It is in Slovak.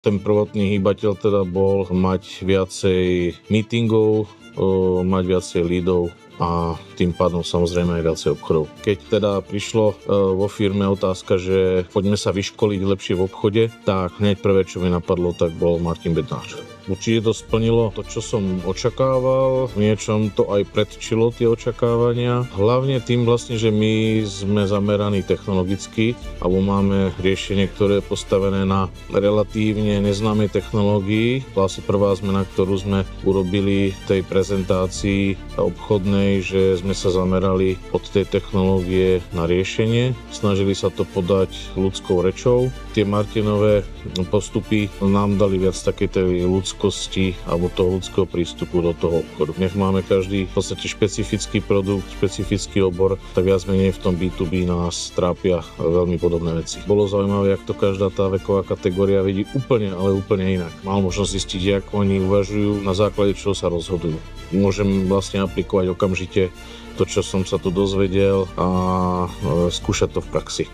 Ten prvotný hýbateľ teda bol mať viacej meetingov, mať viacej leadov a tým pádom samozrejme aj viacej obchodov. Keď teda prišlo vo firme otázka, že poďme sa vyškoliť lepšie v obchode, tak hneď prvé, čo mi napadlo, tak bol Martin Bednář. Určite to splnilo to, čo som očakával, v niečom to aj predčilo tie očakávania. Hlavne tým vlastne, že my sme zameraní technologicky alebo máme riešenie, ktoré je postavené na relatívne neznámej technológii. To asi prvá zmena, ktorú sme urobili v tej prezentácii obchodnej, že sme sa zamerali od tej technológie na riešenie. Snažili sa to podať ľudskou rečou. Tie Martinové postupy nám dali viac takej tej ľudskosti alebo toho ľudského prístupu do toho obchodu. Nech máme každý v podstate špecifický produkt, špecifický obor, tak viac menej v tom B2B nás trápia veľmi podobné veci. Bolo zaujímavé, jak to každá tá veková kategória vidí úplne, ale úplne inak. Mal možnosť zistiť, ako oni uvažujú, na základe čoho sa rozhodujú. Môžem vlastne aplikovať okamžite to, čo som sa tu dozvedel a skúšať to v praxi.